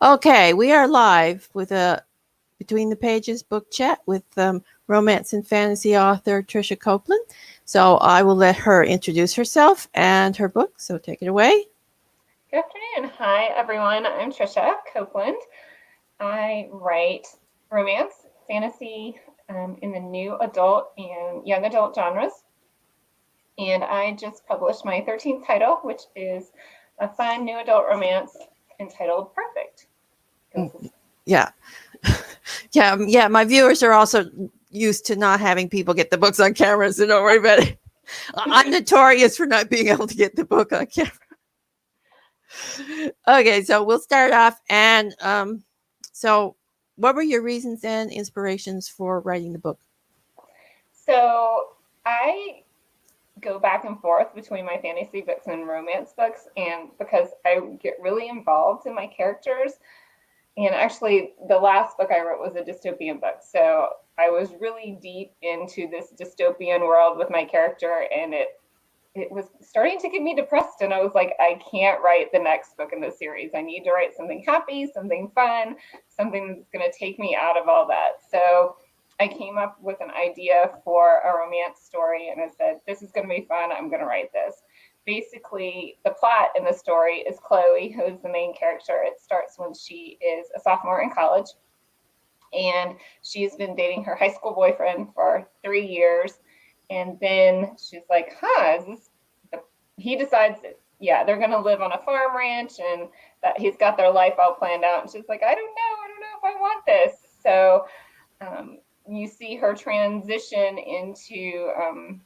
Okay, we are live with a Between the Pages book chat with romance and fantasy author Tricia Copeland. So I will let her introduce herself and her book. So take it away. Good afternoon. Hi, everyone. I'm Tricia Copeland. I write romance, fantasy in the new adult and young adult genres. And I just published my 13th title, which is a fun new adult romance entitled Perfect. Yeah. Yeah. My viewers are also used to not having people get the books on camera, so don't worry about it. I'm notorious for not being able to get the book on camera. Okay, so we'll start off. And so what were your reasons and inspirations for writing the book? So I go back and forth between my fantasy books and romance books, and because I get really involved in my characters. And actually, the last book I wrote was a dystopian book. So I was really deep into this dystopian world with my character, and it was starting to get me depressed. And I was like, I can't write the next book in the series. I need to write something happy, something fun, something that's going to take me out of all that. So I came up with an idea for a romance story, and I said, this is going to be fun. I'm going to write this. Basically, the plot in the story is Chloe, who is the main character. It starts when she is a sophomore in college, and she's been dating her high school boyfriend for 3 years. And then she's like, he decides that, yeah, they're going to live on a farm ranch, and that he's got their life all planned out. And she's like, I don't know if I want this. So you see her transition into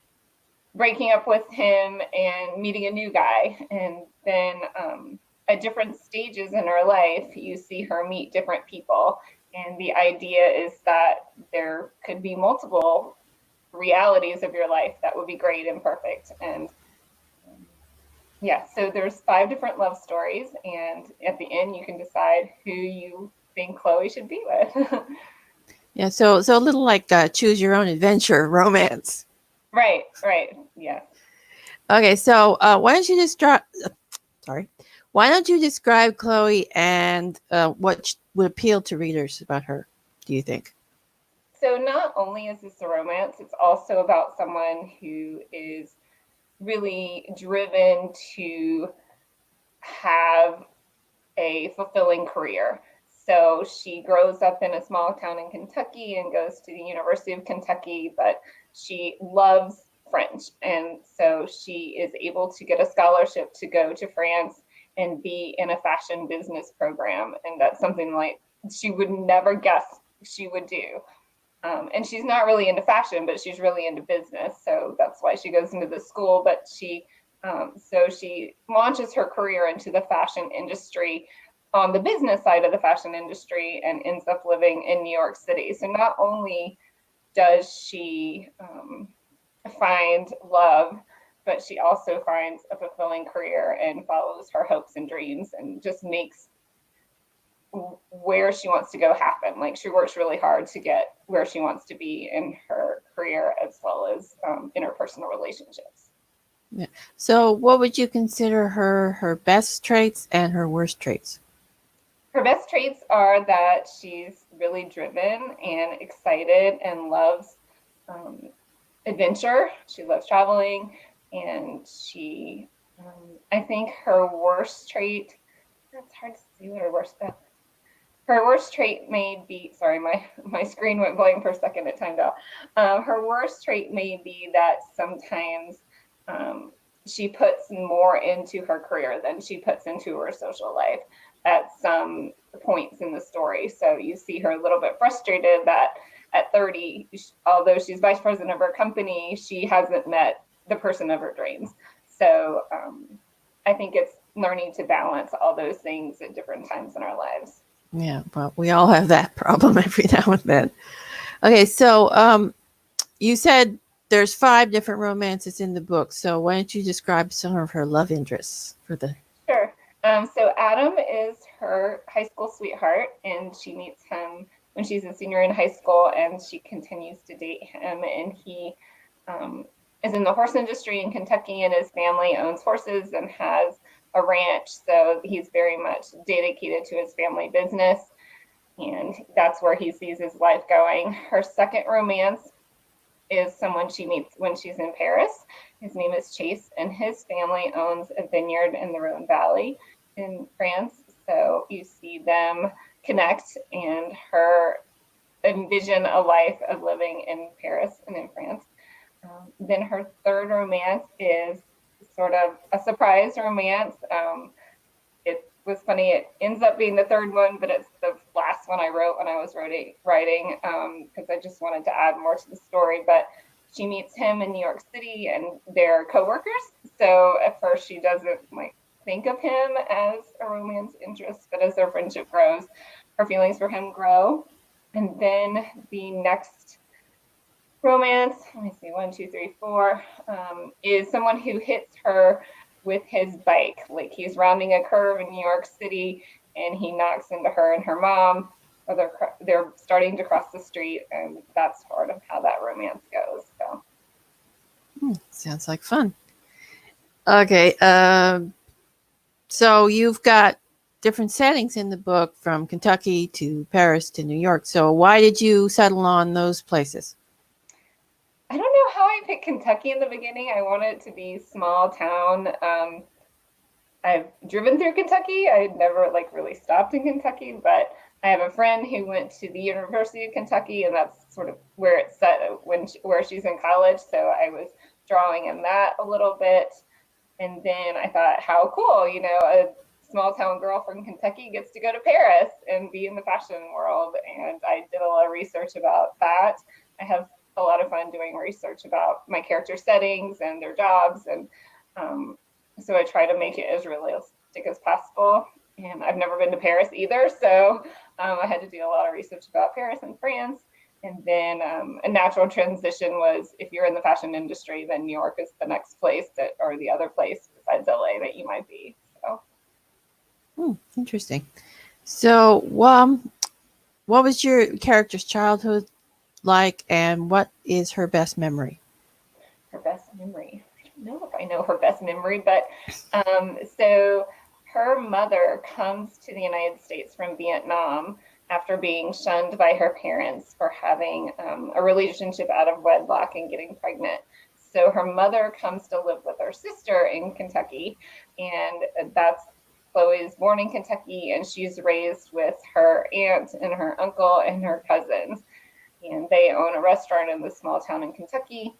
breaking up with him and meeting a new guy. And then at different stages in her life, you see her meet different people. And the idea is that there could be multiple realities of your life that would be great and perfect. And yeah, so there's 5 different love stories. And at the end, you can decide who you think Chloe should be with. Yeah, so a little like choose your own adventure romance. Right, yeah. Okay, so why don't you just why don't you describe Chloe and what would appeal to readers about her, do you think? So not only is this a romance, it's also about someone who is really driven to have a fulfilling career. So she grows up in a small town in Kentucky and goes to the University of Kentucky, but she loves French. And so she is able to get a scholarship to go to France and be in a fashion business program. And that's something like she would never guess she would do. And she's not really into fashion, but she's really into business. So that's why she goes into the school. But she launches her career into the fashion industry on the business side of the fashion industry and ends up living in New York City. So not only does she find love, but she also finds a fulfilling career and follows her hopes and dreams and just makes where she wants to go happen. Like she works really hard to get where she wants to be in her career as well as interpersonal relationships. Yeah. So what would you consider her best traits and her worst traits? Her best traits are that she's really driven and excited and loves adventure. She loves traveling, and she, I think her worst trait, it's hard to see what her worst trait may be, sorry, my screen went blank for a second, it timed out. Her worst trait may be that sometimes she puts more into her career than she puts into her social life at some points in the story. So you see her a little bit frustrated that at 30, although she's vice president of her company, she hasn't met the person of her dreams. So I think it's learning to balance all those things at different times in our lives. Yeah, well, we all have that problem every now and then. Okay, so you said there's 5 different romances in the book. So why don't you describe some of her love interests for the... Sure. So Adam is her high school sweetheart, and she meets him when she's a senior in high school, and she continues to date him. And he is in the horse industry in Kentucky, and his family owns horses and has a ranch, so he's very much dedicated to his family business, and that's where he sees his life going. Her second romance is someone she meets when she's in Paris. His name is Chase, and his family owns a vineyard in the Rhone Valley in France. So you see them connect, and her envision a life of living in Paris and in France. Then her third romance is sort of a surprise romance. It was funny. It ends up being the third one, but it's the last one I wrote when I was writing because I just wanted to add more to the story. But she meets him in New York City, and they're coworkers. So at first, she doesn't think of him as a romance interest, but as their friendship grows, her feelings for him grow. And then the next romance, let me see, 1, 2, 3, 4, is someone who hits her with his bike. Like he's rounding a curve in New York City, and he knocks into her and her mom. Or they're starting to cross the street, and that's part of how that romance goes. So, sounds like fun. Okay, so you've got different settings in the book, from Kentucky to Paris to New York. So why did you settle on those places? I don't know how I picked Kentucky in the beginning. I wanted it to be small town. I've driven through Kentucky. I had never really stopped in Kentucky, but I have a friend who went to the University of Kentucky, and that's sort of where it's set where she's in college. So I was drawing in that a little bit. And then I thought, how cool, a small town girl from Kentucky gets to go to Paris and be in the fashion world. And I did a lot of research about that. I have a lot of fun doing research about my character settings and their jobs. And so I try to make it as realistic as possible. And I've never been to Paris either. So I had to do a lot of research about Paris and France. And then a natural transition was, if you're in the fashion industry, then New York is the next place or the other place besides LA that you might be. So. Interesting. So, what was your character's childhood like, and what is her best memory? Her best memory. I don't know if I know her best memory, but so her mother comes to the United States from Vietnam after being shunned by her parents for having a relationship out of wedlock and getting pregnant. So her mother comes to live with her sister in Kentucky, and that's Chloe is born in Kentucky, and she's raised with her aunt and her uncle and her cousins. And they own a restaurant in this small town in Kentucky.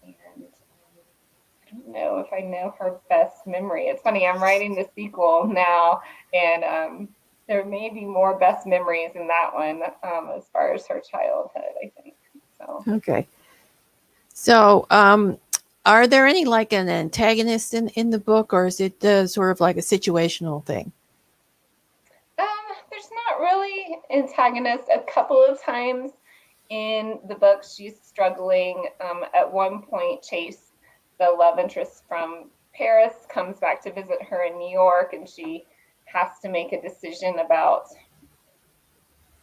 And I don't know if I know her best memory. It's funny, I'm writing the sequel now, and there may be more best memories in that one as far as her childhood, I think. So. Okay. So, are there any an antagonist in the book, or is it sort of like a situational thing? There's not really antagonist. A couple of times in the book, she's struggling. At one point, Chase, the love interest from Paris, comes back to visit her in New York, and she has to make a decision about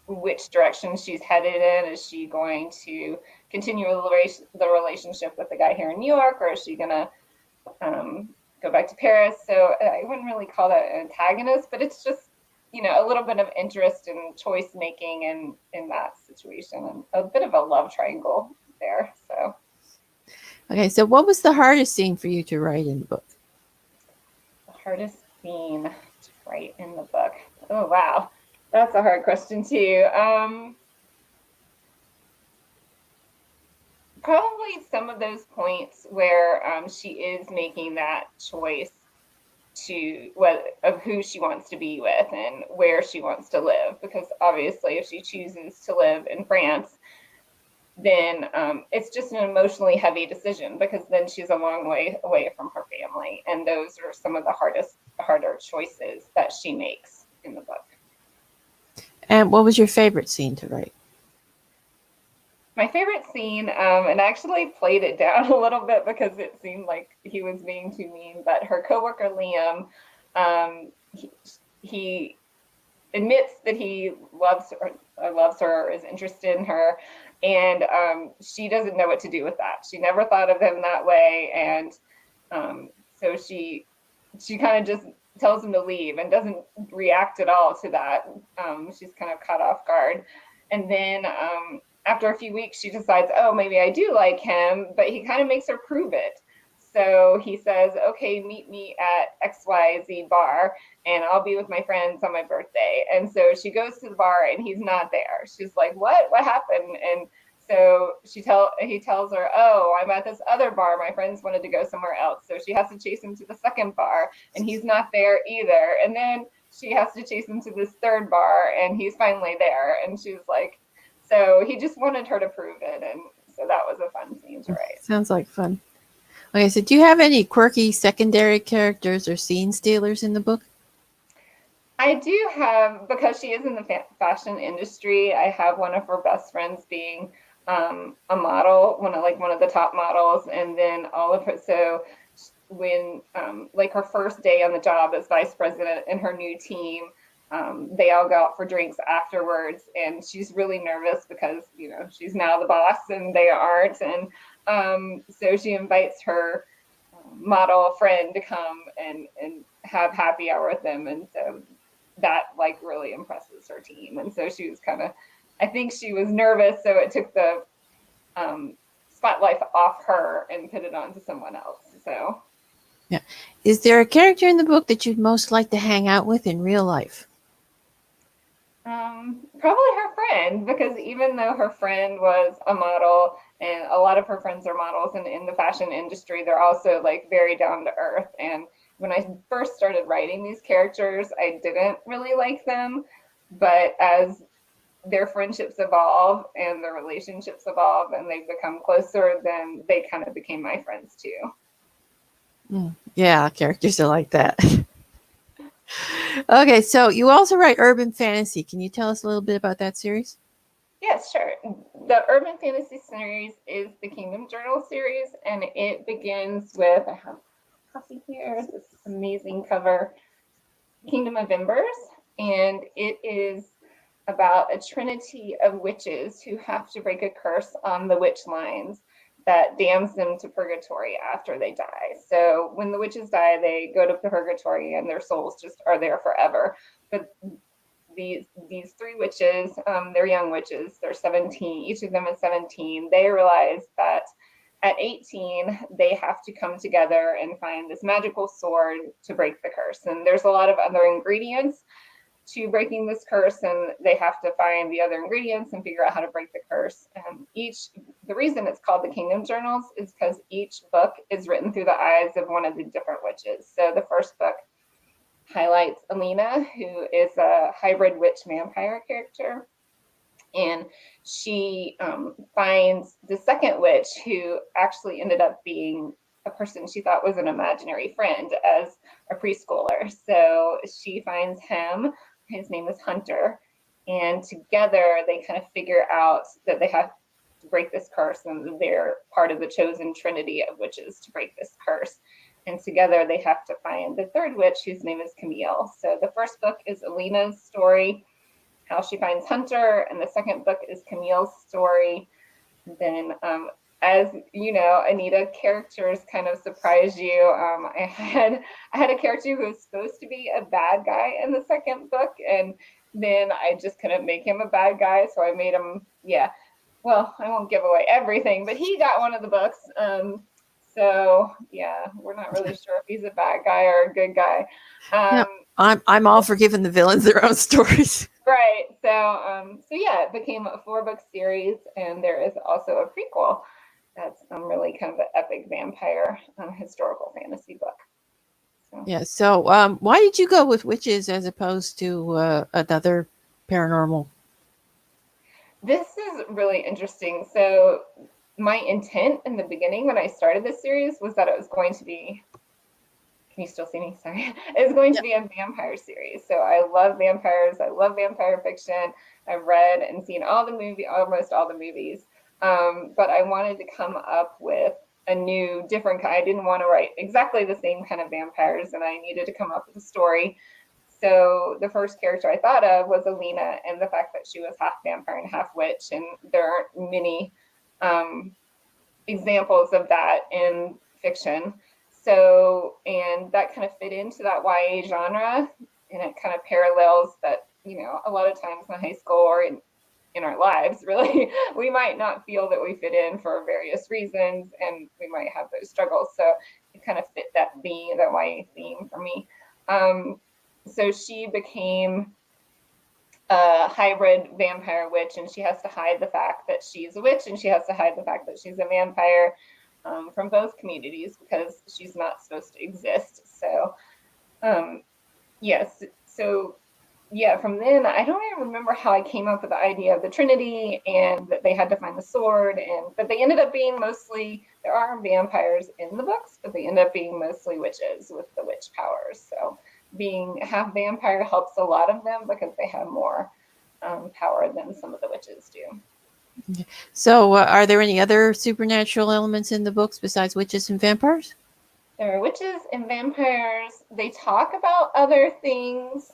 which direction she's headed in. Is she going to continue the relationship with the guy here in New York, or is she going to go back to Paris? So I wouldn't really call that an antagonist, but it's just, a little bit of interest in choice making in that situation, and a bit of a love triangle there. So. Okay, so what was the hardest scene for you to write in the book? The hardest scene to write in the book. Oh, wow. That's a hard question, too. Probably some of those points where she is making that choice of who she wants to be with and where she wants to live. Because obviously, if she chooses to live in France, then it's just an emotionally heavy decision, because then she's a long way away from her family. And those are some of the harder choices that she makes in the book. And what was your favorite scene to write? My favorite scene, and I actually played it down a little bit because it seemed like he was being too mean, but her coworker Liam, he admits that he loves her, is interested in her, and she doesn't know what to do with that. She never thought of him that way, and so she kind of just tells him to leave and doesn't react at all to that. She's kind of caught off guard. And then after a few weeks, she decides, oh, maybe I do like him, but he kind of makes her prove it. So he says, okay, meet me at XYZ bar and I'll be with my friends on my birthday. And so she goes to the bar and he's not there. She's like, what happened? And so he tells her, oh, I'm at this other bar. My friends wanted to go somewhere else. So she has to chase him to the second bar and he's not there either. And then she has to chase him to this third bar and he's finally there. And she's like, so he just wanted her to prove it. And so that was a fun scene to write. Sounds like fun. Okay, so do you have any quirky secondary characters or scene stealers in the book? I do have, because she is in the fashion industry, I have one of her best friends being a model, one of the top models, and then all of her. So when like her first day on the job as vice president and her new team, they all go out for drinks afterwards, and she's really nervous because she's now the boss and they aren't, and so she invites her model friend to come and have happy hour with them, and so that like really impresses her team. And so she was I think she was nervous, so it took the spotlight off her and put it on to someone else. So yeah, is there a character in the book that you'd most like to hang out with in real life? Probably her friend, because even though her friend was a model and a lot of her friends are models and in the fashion industry, they're also like very down to earth. And when I first started writing these characters, I didn't really like them, but as their friendships evolve and their relationships evolve and they become closer, then they kind of became my friends too. Yeah, characters are like that. Okay, so you also write urban fantasy. Can you tell us a little bit about that series? Yes, sure. The urban fantasy series is the Kingdom Journal series, and it begins with, I have a copy here, this amazing cover, Kingdom of Embers, and it is about a trinity of witches who have to break a curse on the witch lines that damns them to purgatory after they die. So when the witches die, they go to purgatory and their souls just are there forever. But these three witches, they're young witches, they're 17, each of them is 17. They realize that at 18, they have to come together and find this magical sword to break the curse. And there's a lot of other ingredients to breaking this curse, and they have to find the other ingredients and figure out how to break the curse. And the reason it's called the Kingdom Journals is because each book is written through the eyes of one of the different witches. So the first book highlights Alina, who is a hybrid witch vampire character, and she finds the second witch, who actually ended up being a person she thought was an imaginary friend as a preschooler. So she finds him. His name is Hunter, and together they kind of figure out that they have to break this curse, and they're part of the chosen trinity of witches to break this curse. And together they have to find the third witch, whose name is Camille. So the first book is Alina's story, how she finds Hunter, and the second book is Camille's story. Then as you know, Anita, characters kind of surprise you. I had a character who was supposed to be a bad guy in the second book, and then I just couldn't make him a bad guy, so I made him, well, I won't give away everything, but he got one of the books. So yeah, we're not really sure if he's a bad guy or a good guy. I'm all for giving the villains their own stories. Right. So yeah, it became a 4-book series, and there is also a prequel that's really kind of an epic vampire historical fantasy book. So. Yeah. So why did you go with witches as opposed to another paranormal? This is really interesting. So my intent in the beginning when I started this series was that it was going to be, can you still see me? Sorry. It was going to be a vampire series. So I love vampires. I love vampire fiction. I've read and seen almost all the movies. But I wanted to come up with a new, different kind. I didn't want to write exactly the same kind of vampires, and I needed to come up with a story. So the first character I thought of was Alina, and the fact that she was half vampire and half witch, and there aren't many examples of that in fiction. So, and that kind of fit into that YA genre, and it kind of parallels that, you know, a lot of times in high school or in our lives, really, we might not feel that we fit in for various reasons, and we might have those struggles. So it kind of fit that theme, that YA theme for me. So she became a hybrid vampire witch, and she has to hide the fact that she's a witch, and she has to hide the fact that she's a vampire from both communities, because she's not supposed to exist. So yes, so yeah, from then I don't even remember how I came up with the idea of the Trinity, and that they had to find the sword, but they ended up being mostly, there are vampires in the books, but they end up being mostly witches with the witch powers. So being half vampire helps a lot of them because they have more power than some of the witches do. So are there any other supernatural elements in the books besides witches and vampires? There are witches and vampires. They talk about other things.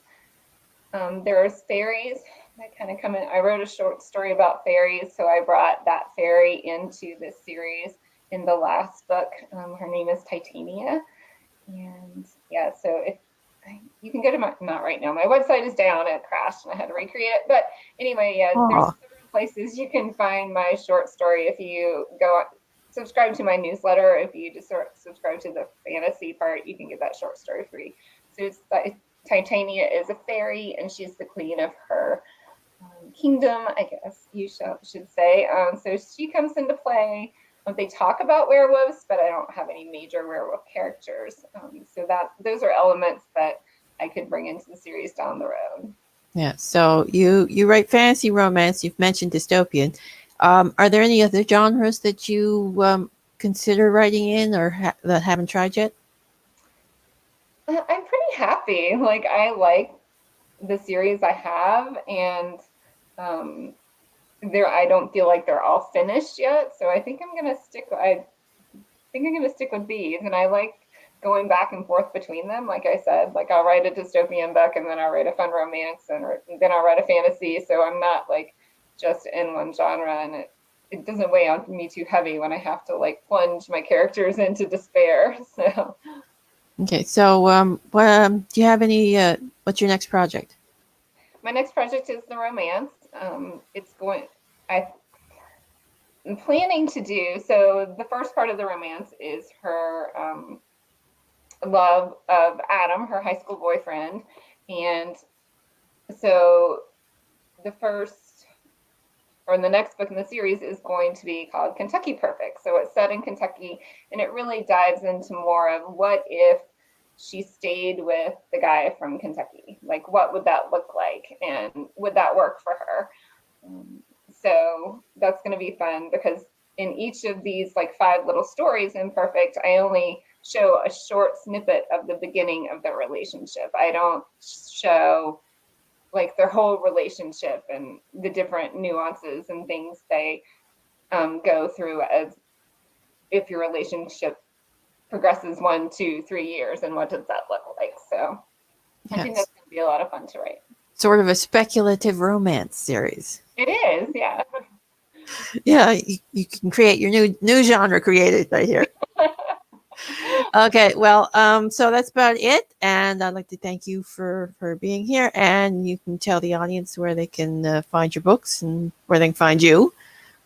There's fairies that kind of come in. I wrote a short story about fairies, so I brought that fairy into this series in the last book. Her name is Titania. And yeah, so if you can go to my, not right now, my website is down, it crashed and I had to recreate it. But anyway, yeah, there's several places you can find my short story. If you go subscribe to my newsletter, if you just subscribe to the fantasy part, you can get that short story free. So it's Titania is a fairy, and she's the queen of her kingdom, I guess you should say. So she comes into play. They talk about werewolves, but I don't have any major werewolf characters. So those are elements that I could bring into the series down the road. Yeah. So you write fantasy romance. You've mentioned dystopian. Are there any other genres that you consider writing in, or that haven't tried yet? I'm pretty happy. Like, I like the series I have, and I don't feel like they're all finished yet. So I think I'm gonna stick. I think I'm gonna stick with these, and I like going back and forth between them. Like I said, like I'll write a dystopian book, and then I'll write a fun romance, and then I'll write a fantasy. So I'm not like just in one genre, and it doesn't weigh on me too heavy when I have to like plunge my characters into despair. So. Okay, so do you have any? What's your next project? My next project is the romance. I'm planning to do, so the first part of the romance is her love of Adam, her high school boyfriend. And so the next book in the series is going to be called Kentucky Perfect. So it's set in Kentucky, and it really dives into more of what if she stayed with the guy from Kentucky? Like, what would that look like? And would that work for her? So that's going to be fun, because in each of these like 5 little stories in Perfect, I only show a short snippet of the beginning of their relationship. I don't show like their whole relationship and the different nuances and things they go through as if your relationship progresses 1, 2, 3 years, and what does that look like? So yes. I think that's going to be a lot of fun to write. Sort of a speculative romance series. It is, yeah. Yeah, you can create your new genre created right here. Okay, well, so that's about it, and I'd like to thank you for being here, and you can tell the audience where they can find your books and where they can find you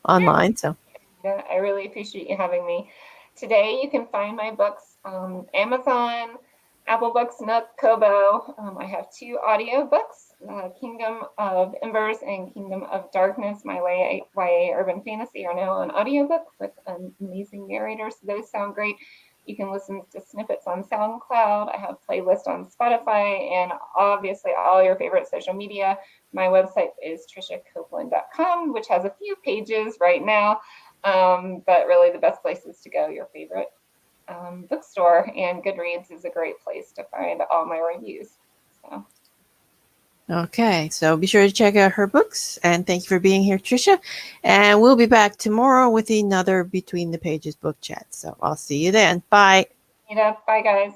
online. So yeah, I really appreciate you having me today. You can find my books on Amazon, Apple Books, Nook, Kobo. I have 2 audio books, Kingdom of Embers and Kingdom of Darkness. My YA urban fantasy are now on audiobook with amazing narrators. Those sound great. You can listen to snippets on SoundCloud. I have playlists on Spotify, and obviously all your favorite social media. My website is triciacopeland.com, which has a few pages right now, but really the best place is to go your favorite bookstore, and Goodreads is a great place to find all my reviews. So. Okay, so be sure to check out her books, and thank you for being here, Tricia. And we'll be back tomorrow with another Between the Pages book chat. So I'll see you then. Bye. Bye, guys.